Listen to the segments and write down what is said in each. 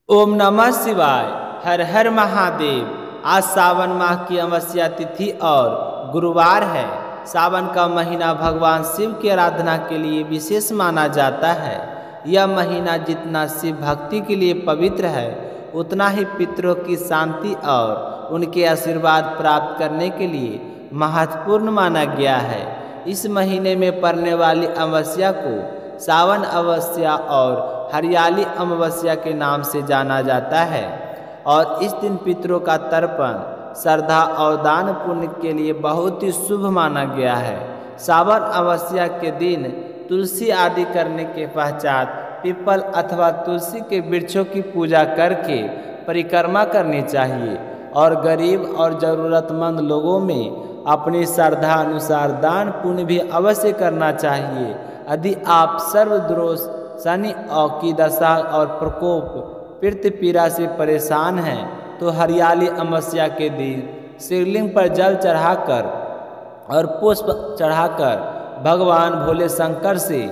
ओम नमः शिवाय। हर हर महादेव। आज सावन माह की अमावस्या तिथि और गुरुवार है। सावन का महीना भगवान शिव की आराधना के लिए विशेष माना जाता है। यह महीना जितना शिव भक्ति के लिए पवित्र है, उतना ही पितरों की शांति और उनके आशीर्वाद प्राप्त करने के लिए महत्वपूर्ण माना गया है। इस महीने में पड़ने वाली अमावस्या को सावन अमावस्या और हरियाली अमावस्या के नाम से जाना जाता है और इस दिन पितरों का तर्पण, श्रद्धा और दान पुण्य के लिए बहुत ही शुभ माना गया है। सावन अमावस्या के दिन तुलसी आदि करने के पश्चात पीपल अथवा तुलसी के वृक्षों की पूजा करके परिक्रमा करनी चाहिए और गरीब और ज़रूरतमंद लोगों में अपनी श्रद्धा अनुसार दान पुण्य भी अवश्य करना चाहिए। यदि आप सर्वदोष, शनि की दशा और प्रकोप, पित्त पीड़ा से परेशान हैं तो हरियाली अमावस्या के दिन शिवलिंग पर जल चढ़ाकर और पुष्प चढ़ाकर भगवान भोले शंकर से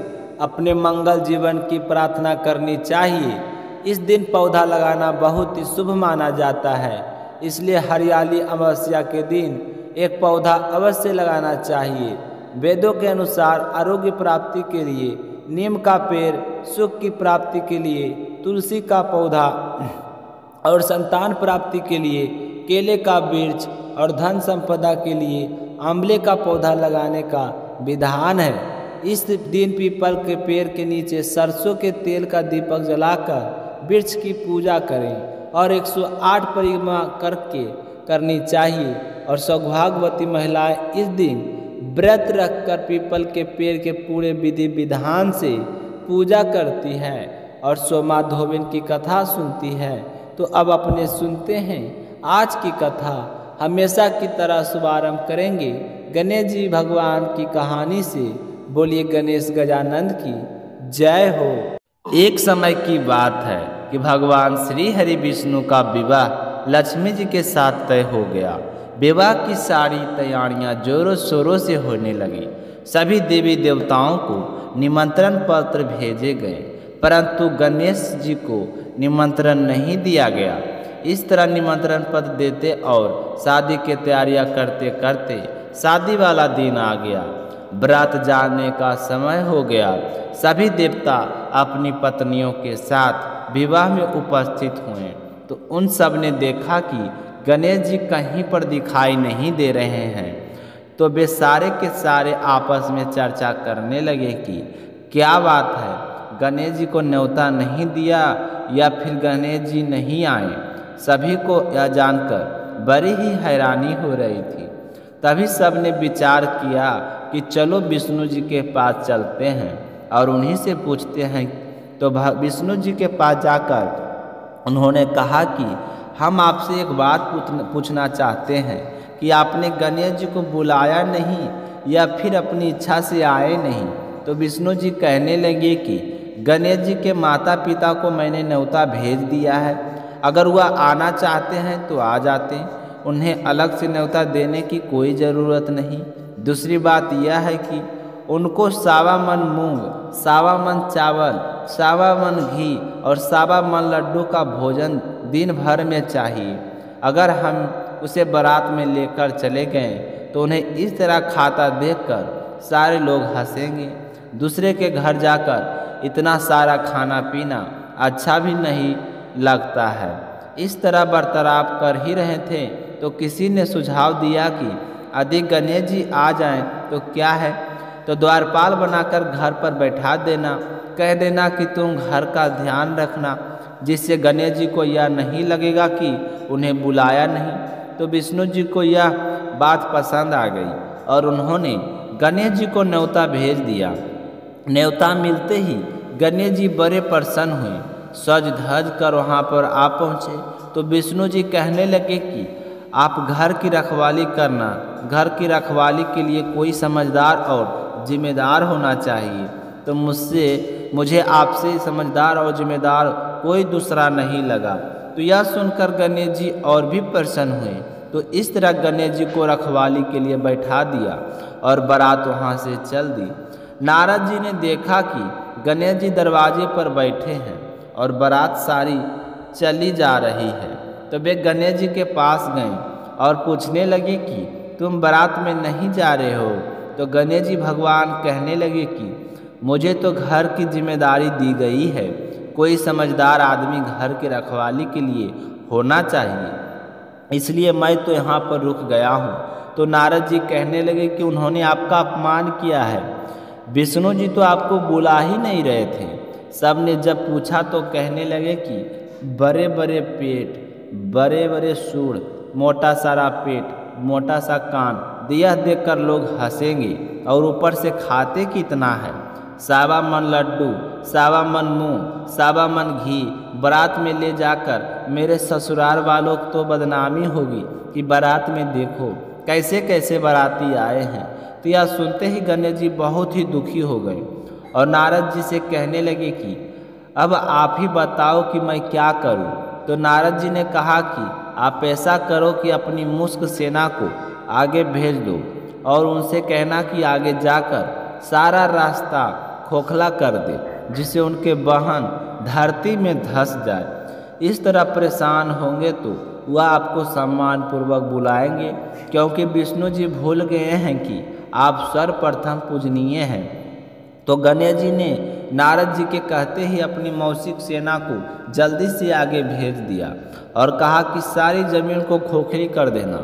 अपने मंगल जीवन की प्रार्थना करनी चाहिए। इस दिन पौधा लगाना बहुत ही शुभ माना जाता है, इसलिए हरियाली अमावस्या के दिन एक पौधा अवश्य लगाना चाहिए। वेदों के अनुसार आरोग्य प्राप्ति के लिए नीम का पेड़, सुख की प्राप्ति के लिए तुलसी का पौधा और संतान प्राप्ति के लिए केले का वृक्ष और धन संपदा के लिए आंवले का पौधा लगाने का विधान है। इस दिन पीपल के पेड़ के नीचे सरसों के तेल का दीपक जलाकर वृक्ष की पूजा करें और 108 परिक्रमा करनी चाहिए। और सौभाग्यवती महिलाएं इस दिन व्रत रखकर पीपल के पेड़ के पूरे विधि विधान से पूजा करती है और सोमा धोबिन की कथा सुनती है। तो अब अपने सुनते हैं आज की कथा। हमेशा की तरह शुभारंभ करेंगे गणेश जी भगवान की कहानी से। बोलिए गणेश गजानंद की जय हो। एक समय की बात है कि भगवान श्री हरि विष्णु का विवाह लक्ष्मी जी के साथ तय हो गया। विवाह की सारी तैयारियां जोरों शोरों से होने लगी। सभी देवी देवताओं को निमंत्रण पत्र भेजे गए, परंतु गणेश जी को निमंत्रण नहीं दिया गया। इस तरह निमंत्रण पत्र देते और शादी की तैयारियां करते करते शादी वाला दिन आ गया। बारात जाने का समय हो गया। सभी देवता अपनी पत्नियों के साथ विवाह में उपस्थित हुए तो उन सब ने देखा कि गणेश जी कहीं पर दिखाई नहीं दे रहे हैं। तो वे सारे के सारे आपस में चर्चा करने लगे कि क्या बात है, गणेश जी को न्योता नहीं दिया या फिर गणेश जी नहीं आए। सभी को यह जानकर बड़ी ही हैरानी हो रही थी। तभी सब ने विचार किया कि चलो विष्णु जी के पास चलते हैं और उन्हीं से पूछते हैं। तो विष्णु जी के पास जाकर उन्होंने कहा कि हम आपसे एक बात पूछना चाहते हैं कि आपने गणेश जी को बुलाया नहीं या फिर अपनी इच्छा से आए नहीं। तो विष्णु जी कहने लगे कि गणेश जी के माता पिता को मैंने न्योता भेज दिया है, अगर वह आना चाहते हैं तो आ जाते, उन्हें अलग से न्योता देने की कोई ज़रूरत नहीं। दूसरी बात यह है कि उनको 1.25 मन मूंग, 1.25 मन चावल, 1.25 मन घी और 1.25 मन लड्डू का भोजन दिन भर में चाहिए। अगर हम उसे बारात में लेकर चले गए तो उन्हें इस तरह खाता देखकर सारे लोग हंसेंगे। दूसरे के घर जाकर इतना सारा खाना पीना अच्छा भी नहीं लगता है। इस तरह बर्ताव कर ही रहे थे तो किसी ने सुझाव दिया कि यदि गणेश जी आ जाएं तो क्या है, तो द्वारपाल बनाकर घर पर बैठा देना, कह देना कि तुम घर का ध्यान रखना, जिससे गणेश जी को यह नहीं लगेगा कि उन्हें बुलाया नहीं। तो विष्णु जी को यह बात पसंद आ गई और उन्होंने गणेश जी को न्योता भेज दिया। न्योता मिलते ही गणेश जी बड़े प्रसन्न हुए, सज धज कर वहाँ पर आ पहुँचे। तो विष्णु जी कहने लगे कि आप घर की रखवाली करना, घर की रखवाली के लिए कोई समझदार और जिम्मेदार होना चाहिए। तो मुझे आपसे समझदार और जिम्मेदार कोई दूसरा नहीं लगा। तो यह सुनकर गणेश जी और भी प्रसन्न हुए। तो इस तरह गणेश जी को रखवाली के लिए बैठा दिया और बारात वहाँ से चल दी। नारद जी ने देखा कि गणेश जी दरवाजे पर बैठे हैं और बारात सारी चली जा रही है। तो वे गणेश जी के पास गए और पूछने लगे कि तुम बारात में नहीं जा रहे हो। तो गणेश जी भगवान कहने लगे कि मुझे तो घर की जिम्मेदारी दी गई है, कोई समझदार आदमी घर की रखवाली के लिए होना चाहिए, इसलिए मैं तो यहाँ पर रुक गया हूँ। तो नारद जी कहने लगे कि उन्होंने आपका अपमान किया है, विष्णु जी तो आपको बुला ही नहीं रहे थे। सब ने जब पूछा तो कहने लगे कि बड़े बड़े पेट, बड़े बड़े सूढ़, मोटा सारा पेट, मोटा सा कान, यह देखकर लोग हंसेंगे और ऊपर से खाते कितना है। सावा मन लड्डू, सावा मन मुँह, सावा मन घी बारात में ले जाकर मेरे ससुराल वालों को तो बदनामी होगी कि बारात में देखो कैसे कैसे बाराती आए हैं। तो यह सुनते ही गणेश जी बहुत ही दुखी हो गए और नारद जी से कहने लगे कि अब आप ही बताओ कि मैं क्या करूं। तो नारद जी ने कहा कि आप ऐसा करो कि अपनी मुश्क सेना को आगे भेज दो और उनसे कहना कि आगे जाकर सारा रास्ता खोखला कर दे, जिससे उनके वाहन धरती में धंस जाए। इस तरह परेशान होंगे तो वह आपको सम्मान पूर्वक बुलाएंगे, क्योंकि विष्णु जी भूल गए हैं कि आप सर्वप्रथम पूजनीय हैं। तो गणेश जी ने नारद जी के कहते ही अपनी मौसिक सेना को जल्दी से आगे भेज दिया और कहा कि सारी जमीन को खोखली कर देना।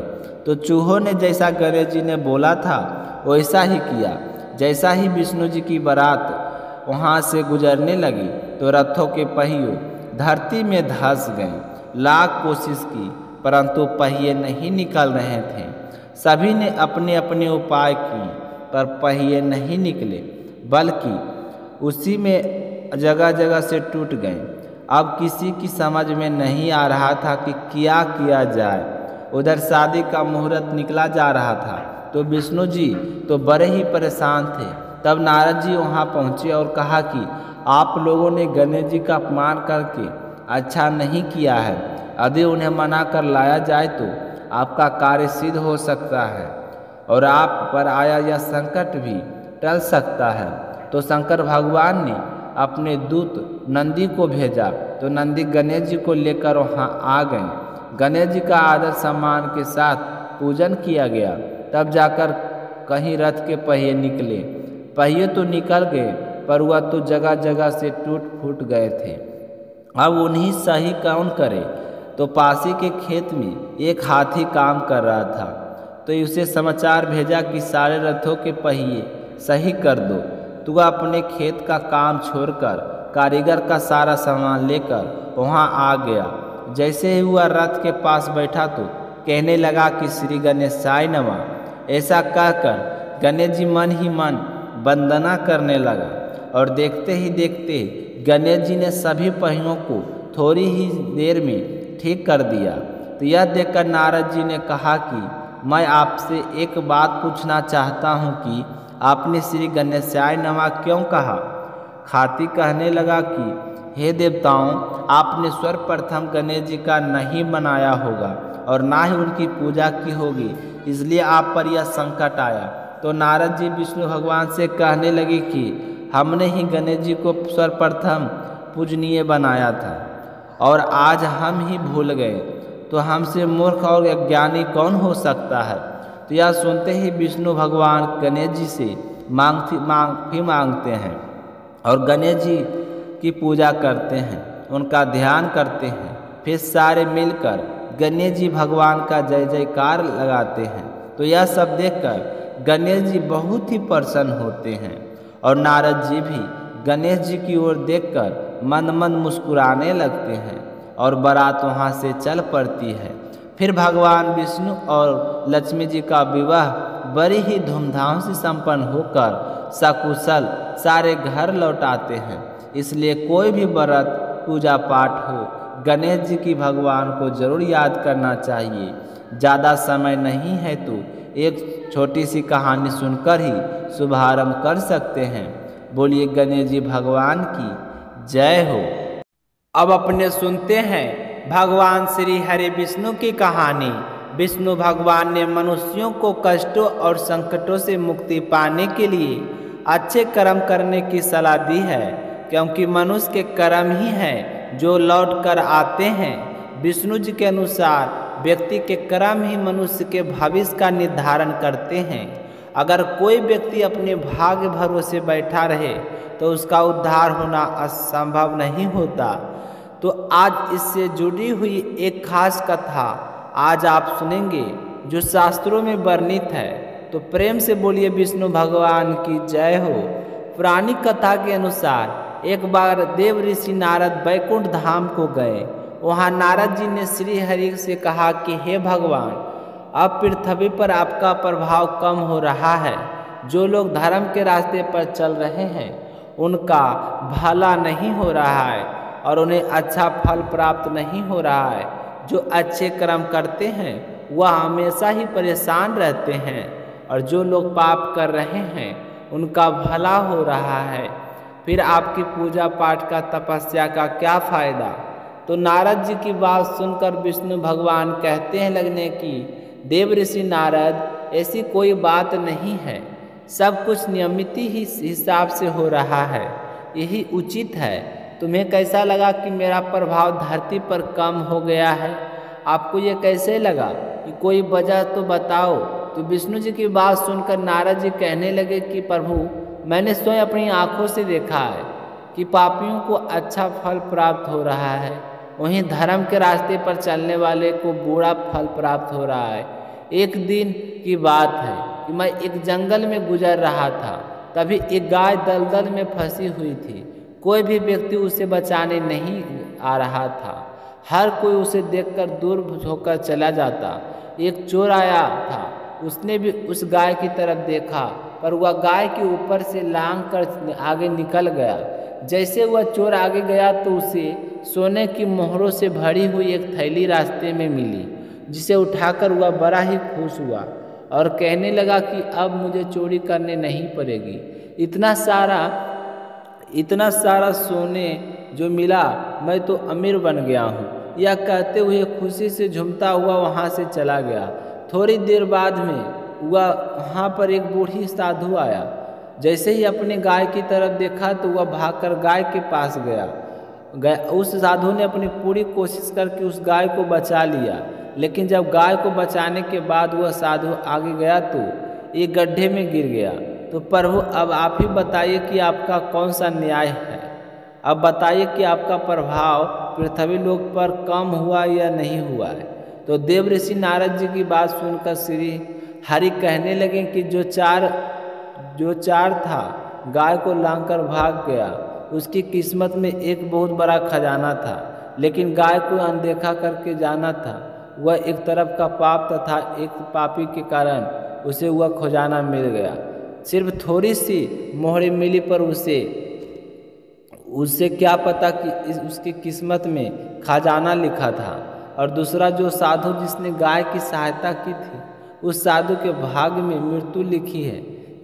तो चूहों ने जैसा गणेश जी ने बोला था वैसा ही किया। जैसा ही विष्णु जी की बारात वहाँ से गुजरने लगी तो रथों के पहियों धरती में धंस गए। लाख कोशिश की परंतु पहिए नहीं निकल रहे थे। सभी ने अपने अपने उपाय किए पर पहिए नहीं निकले, बल्कि उसी में जगह जगह से टूट गए। अब किसी की समझ में नहीं आ रहा था कि क्या किया जाए। उधर शादी का मुहूर्त निकला जा रहा था तो विष्णु जी तो बड़े ही परेशान थे। तब नारद जी वहाँ पहुँचे और कहा कि आप लोगों ने गणेश जी का अपमान करके अच्छा नहीं किया है। यदि उन्हें मना कर लाया जाए तो आपका कार्य सिद्ध हो सकता है और आप पर आया यह संकट भी टल सकता है। तो शंकर भगवान ने अपने दूत नंदी को भेजा तो नंदी गणेश जी को लेकर वहाँ आ गए। गणेश जी का आदर सम्मान के साथ पूजन किया गया। तब जाकर कहीं रथ के पहिए निकले। पहिए तो निकल गए पर वह तो जगह जगह से टूट फूट गए थे। अब उन्हीं सही कौन करे। तो पासी के खेत में एक हाथी काम कर रहा था तो उसे समाचार भेजा कि सारे रथों के पहिए सही कर दो। तो वह अपने खेत का काम छोड़कर कारीगर का सारा सामान लेकर वहाँ आ गया। जैसे ही वह रथ के पास बैठा तो कहने लगा कि श्री गणेशाय नमः। ऐसा कहकर गणेश जी मन ही मन वंदना करने लगा और देखते ही देखते गणेश जी ने सभी पहियों को थोड़ी ही देर में ठीक कर दिया। तो यह देखकर नारद जी ने कहा कि मैं आपसे एक बात पूछना चाहता हूँ कि आपने श्री गणेशाय नमः क्यों कहा। हाथी कहने लगा कि हे देवताओं, आपने सर्वप्रथम गणेश जी का नहीं बनाया होगा और ना ही उनकी पूजा की होगी, इसलिए आप पर यह संकट आया। तो नारद जी विष्णु भगवान से कहने लगे कि हमने ही गणेश जी को सर्वप्रथम पूजनीय बनाया था और आज हम ही भूल गए, तो हमसे मूर्ख और अज्ञानी कौन हो सकता है। तो यह सुनते ही विष्णु भगवान गणेश जी से माफ़ी मांगते हैं और गणेश जी की पूजा करते हैं, उनका ध्यान करते हैं। फिर सारे मिलकर गणेश जी भगवान का जय जयकार लगाते हैं। तो यह सब देखकर गणेश जी बहुत ही प्रसन्न होते हैं और नारद जी भी गणेश जी की ओर देखकर मन मन मुस्कुराने लगते हैं और बारात वहाँ से चल पड़ती है। फिर भगवान विष्णु और लक्ष्मी जी का विवाह बड़ी ही धूमधाम से संपन्न होकर सकुशल सारे घर लौट आते हैं। इसलिए कोई भी व्रत पूजा पाठ हो, गणेश जी की भगवान को जरूर याद करना चाहिए। ज़्यादा समय नहीं है तो एक छोटी सी कहानी सुनकर ही शुभारंभ कर सकते हैं। बोलिए गणेश जी भगवान की जय हो। अब अपने सुनते हैं भगवान श्री हरि विष्णु की कहानी। विष्णु भगवान ने मनुष्यों को कष्टों और संकटों से मुक्ति पाने के लिए अच्छे कर्म करने की सलाह दी है, क्योंकि मनुष्य के कर्म ही हैं जो लौट कर आते हैं। विष्णु जी के अनुसार व्यक्ति के कर्म ही मनुष्य के भविष्य का निर्धारण करते हैं। अगर कोई व्यक्ति अपने भाग्य भरोसे बैठा रहे तो उसका उद्धार होना असंभव नहीं होता। तो आज इससे जुड़ी हुई एक खास कथा आज आप सुनेंगे जो शास्त्रों में वर्णित है। तो प्रेम से बोलिए विष्णु भगवान की जय हो। पुरानी कथा के अनुसार एक बार देव ऋषि नारद बैकुंठ धाम को गए। वहाँ नारद जी ने श्री हरि से कहा कि हे भगवान, अब पृथ्वी पर आपका प्रभाव कम हो रहा है। जो लोग धर्म के रास्ते पर चल रहे हैं उनका भला नहीं हो रहा है और उन्हें अच्छा फल प्राप्त नहीं हो रहा है। जो अच्छे कर्म करते हैं वह हमेशा ही परेशान रहते हैं और जो लोग पाप कर रहे हैं उनका भला हो रहा है। फिर आपकी पूजा पाठ का तपस्या का क्या फायदा। तो नारद जी की बात सुनकर विष्णु भगवान कहते हैं लगने की देव ऋषि नारद, ऐसी कोई बात नहीं है। सब कुछ नियमित ही हिसाब से हो रहा है, यही उचित है। तुम्हें कैसा लगा कि मेरा प्रभाव धरती पर कम हो गया है? आपको ये कैसे लगा कि कोई वजह तो बताओ। तो विष्णु जी की बात सुनकर नारद जी कहने लगे कि प्रभु, मैंने स्वयं अपनी आँखों से देखा है कि पापियों को अच्छा फल प्राप्त हो रहा है, वहीं धर्म के रास्ते पर चलने वाले को बुरा फल प्राप्त हो रहा है। एक दिन की बात है कि मैं एक जंगल में गुजर रहा था, तभी एक गाय दलदल में फंसी हुई थी। कोई भी व्यक्ति उसे बचाने नहीं आ रहा था। हर कोई उसे देखकर दूर होकर चला जाता। एक चोर आया था, उसने भी उस गाय की तरफ देखा, पर वह गाय के ऊपर से लांग कर आगे निकल गया। जैसे वह चोर आगे गया तो उसे सोने की मोहरों से भरी हुई एक थैली रास्ते में मिली, जिसे उठाकर वह बड़ा ही खुश हुआ और कहने लगा कि अब मुझे चोरी करने नहीं पड़ेगी। इतना सारा सोने जो मिला, मैं तो अमीर बन गया हूँ। यह कहते हुए खुशी से झूमता हुआ वहाँ से चला गया। थोड़ी देर बाद में वहाँ पर एक बूढ़ी साधु आया। जैसे ही अपने गाय की तरफ देखा तो वह भागकर गाय के पास गया। उस साधु ने अपनी पूरी कोशिश करके उस गाय को बचा लिया, लेकिन जब गाय को बचाने के बाद वह साधु आगे गया तो एक गड्ढे में गिर गया। तो प्रभु, अब आप ही बताइए कि आपका कौन सा न्याय है। अब बताइए कि आपका प्रभाव पृथ्वी लोक पर कम हुआ या नहीं हुआ है। तो देव ऋषि नारद जी की बात सुनकर श्री हरि कहने लगे कि जो चार था गाय को लांघकर भाग गया, उसकी किस्मत में एक बहुत बड़ा खजाना था, लेकिन गाय को अनदेखा करके जाना था। वह एक तरफ का पाप तथा एक पापी के कारण उसे वह खजाना मिल गया। सिर्फ थोड़ी सी मोहरी मिली, पर उससे क्या पता कि उसकी किस्मत में खजाना लिखा था। और दूसरा जो साधु जिसने गाय की सहायता की थी, उस साधु के भाग्य में मृत्यु लिखी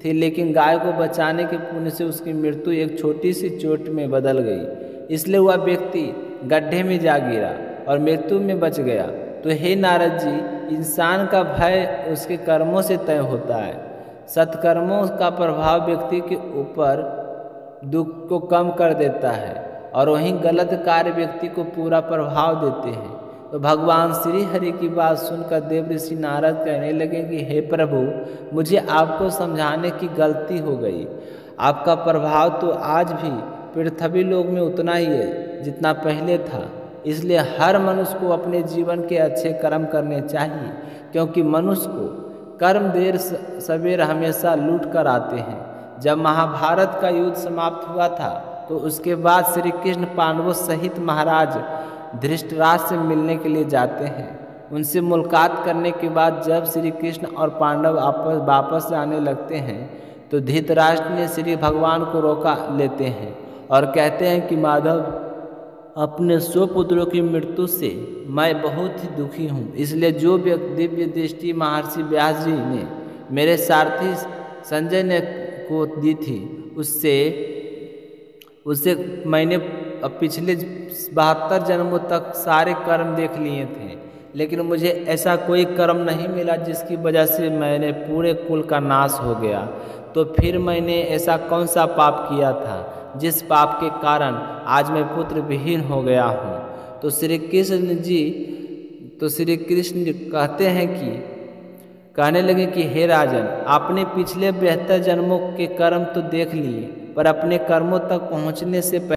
थी, लेकिन गाय को बचाने के पुण्य से उसकी मृत्यु एक छोटी सी चोट में बदल गई। इसलिए वह व्यक्ति गड्ढे में जा गिरा और मृत्यु में बच गया। तो हे नारद जी, इंसान का भय उसके कर्मों से तय होता है। सत्कर्मों का प्रभाव व्यक्ति के ऊपर दुख को कम कर देता है और वहीं गलत कार्य व्यक्ति को पूरा प्रभाव देते हैं। तो भगवान श्री हरि की बात सुनकर देव ऋषि नारद कहने लगे कि हे प्रभु, मुझे आपको समझाने की गलती हो गई। आपका प्रभाव तो आज भी पृथ्वी लोक में उतना ही है जितना पहले था। इसलिए हर मनुष्य को अपने जीवन के अच्छे कर्म करने चाहिए, क्योंकि मनुष्य को कर्म देर सवेर हमेशा लूट कर आते हैं। जब महाभारत का युद्ध समाप्त हुआ था तो उसके बाद श्री कृष्ण पांडवों सहित महाराज धृतराष्ट्र से मिलने के लिए जाते हैं। उनसे मुलाकात करने के बाद जब श्री कृष्ण और पांडव वापस जाने लगते हैं तो धृतराष्ट्र ने श्री भगवान को रोका लेते हैं और कहते हैं कि माधव, अपने 100 पुत्रों की मृत्यु से मैं बहुत ही दुखी हूँ। इसलिए जो दिव्य दृष्टि महर्षि व्यास जी ने मेरे सारथी संजय ने को दी थी, उससे मैंने पिछले 72 जन्मों तक सारे कर्म देख लिए थे, लेकिन मुझे ऐसा कोई कर्म नहीं मिला जिसकी वजह से मैंने पूरे कुल का नाश हो गया। तो फिर मैंने ऐसा कौन सा पाप किया था जिस पाप के कारण आज मैं पुत्र विहीन हो गया हूँ। तो श्री कृष्ण जी कहते हैं कि कहने लगे कि हे राजन, आपने पिछले 72 जन्मों के कर्म तो देख लिए, पर अपने कर्मों तक पहुँचने से